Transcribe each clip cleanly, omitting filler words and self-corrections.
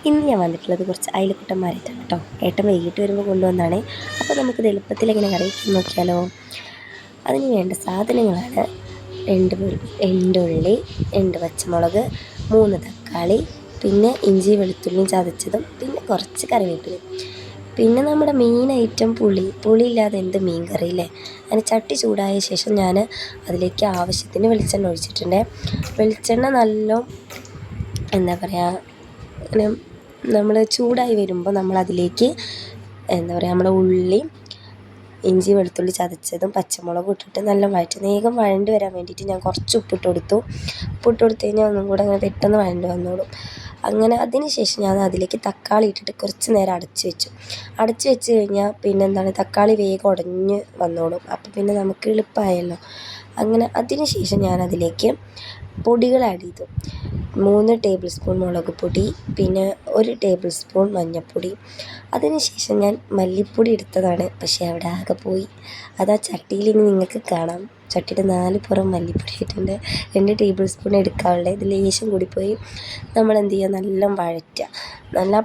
ഇന്ന് ഞാൻ വന്നിട്ടുള്ളത് കുറച്ച് അയലക്കുട്ടന്മാരായിട്ടാണ് കേട്ടോ. ഏട്ടൻ വൈകിട്ട് വരുമ്പോൾ കൊണ്ടുവന്നാണ്. അപ്പോൾ നമുക്കിത് എളുപ്പത്തിൽ എങ്ങനെ കറി വയ്ക്കാൻ നോക്കിയാലോ. അതിന് വേണ്ട സാധനങ്ങളാണ് 2 ഉള്ളി, 2 പച്ചമുളക്, 3 തക്കാളി, പിന്നെ ഇഞ്ചി വെളുത്തുള്ളിയും ചതച്ചതും, പിന്നെ കുറച്ച് കറിവേപ്പിലയും. പിന്നെ നമ്മുടെ മെയിൻ ഐറ്റം പുളിയില്ലാതെ എന്ത് മീൻ കറി അല്ലേ. അതിന് ചട്ടി ചൂടായ ശേഷം ഞാൻ അതിലേക്ക് ആവശ്യത്തിന് വെളിച്ചെണ്ണ ഒഴിച്ചിട്ടുണ്ട്. വെളിച്ചെണ്ണ നല്ല എന്താ പറയുക, അങ്ങനെ നമ്മൾ ചൂടായി വരുമ്പോൾ നമ്മളതിലേക്ക് നമ്മുടെ ഉള്ളി, ഇഞ്ചി വെളുത്തുള്ളി ചതച്ചതും പച്ചമുളകും ഇട്ടിട്ട് നല്ല വേഗം വഴണ്ട് വരാൻ വേണ്ടിയിട്ട് ഞാൻ കുറച്ച് ഉപ്പിട്ട് കൊടുത്തു കഴിഞ്ഞാൽ ഒന്നും കൂടെ അങ്ങനെ പെട്ടെന്ന് വഴണ്ട് വന്നോളും. അങ്ങനെ അതിന് ശേഷം ഞാൻ അതിലേക്ക് തക്കാളി ഇട്ടിട്ട് കുറച്ച് നേരം അടച്ച് വെച്ച് കഴിഞ്ഞാൽ പിന്നെ തക്കാളി വേഗം ഉടഞ്ഞ് വന്നോളും. അപ്പോൾ പിന്നെ നമുക്ക് എളുപ്പമായല്ലോ. അങ്ങനെ അതിന് ശേഷം ഞാൻ അതിലേക്ക് പൊടികൾ ആഡ് ചെയ്തു. 3 ടേബിൾ സ്പൂൺ മുളക് പൊടി, പിന്നെ 1 ടേബിൾ സ്പൂൺ മഞ്ഞൾപ്പൊടി. അതിന് ശേഷം ഞാൻ മല്ലിപ്പൊടി എടുത്തതാണ്, പക്ഷേ അവിടെ ആകെ പോയി. അത് ആ ചട്ടിയിൽ ഇനി നിങ്ങൾക്ക് കാണാം. ചട്ടിയുടെ 4 പുറം മല്ലിപ്പൊടി ഇട്ടിട്ടുണ്ട്. 2 ടേബിൾ സ്പൂൺ എടുക്കാനുള്ളത്, ഇത് ലേശം കൂടിപ്പോയി. നമ്മൾ എന്ത് ചെയ്യുക, നല്ല വഴറ്റുക. നല്ല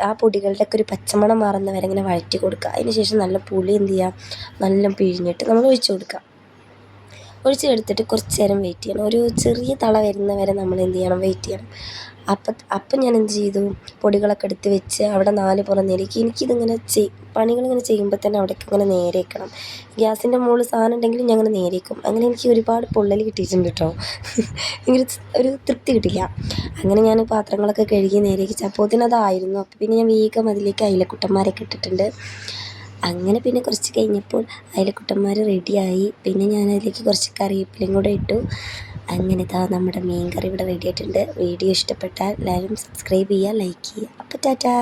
ആ പൊടികളുടെയൊക്കെ ഒരു പച്ചമണം മാറുന്ന വരെ ഇങ്ങനെ വഴറ്റി കൊടുക്കുക. അതിന് ശേഷം നല്ല പുളി എന്ത് ചെയ്യുക, നല്ല പിഴിഞ്ഞിട്ട് നമ്മൾ ഒഴിച്ചു കൊടുക്കുക. ഒഴിച്ചെടുത്തിട്ട് കുറച്ച് നേരം വെയിറ്റ് ചെയ്യണം. ഒരു ചെറിയ തള വരുന്ന വരെ നമ്മൾ എന്ത് ചെയ്യണം, വെയിറ്റ് ചെയ്യണം. അപ്പം ഞാൻ എന്ത് ചെയ്തു, പൊടികളൊക്കെ എടുത്ത് വെച്ച് അവിടെ 4 പുറം നേരേക്ക്. എനിക്കിതിങ്ങനെ പണികളിങ്ങനെ ചെയ്യുമ്പോൾ തന്നെ അവിടേക്ക് ഇങ്ങനെ നേരേക്കണം. ഗ്യാസിൻ്റെ മുകളിൽ സാധനം ഉണ്ടെങ്കിലും ഞാൻ അങ്ങനെ നേരേക്കും. അങ്ങനെ എനിക്ക് ഒരുപാട് പൊള്ളൽ കിട്ടിയിട്ടുണ്ട് കേട്ടോ. എനിക്ക് ഒരു തൃപ്തി കിട്ടില്ല. അങ്ങനെ ഞാൻ പാത്രങ്ങളൊക്കെ കഴുകി നേരേക്ക് അപ്പോഴത്തേനതായിരുന്നു. അപ്പോൾ പിന്നെ ഞാൻ വേഗം അതിലേക്ക് അയലക്കുട്ടന്മാരൊക്കെ ഇട്ടിട്ടുണ്ട്. അങ്ങനെ പിന്നെ കുറച്ച് കഴിഞ്ഞപ്പോൾ അയലക്കുട്ടന്മാർ റെഡിയായി. പിന്നെ ഞാൻ അതിലേക്ക് കുറച്ച് കറിവേപ്പിലയും കൂടെ ഇട്ടു. അങ്ങനെ നമ്മുടെ മീൻ കറി ഇവിടെ റെഡി ആയിട്ടുണ്ട്. വീഡിയോ ഇഷ്ടപ്പെട്ടാൽ എല്ലാവരും സബ്സ്ക്രൈബ് ചെയ്യുക, ലൈക്ക് ചെയ്യുക. അപ്പോൾ ടാറ്റാ.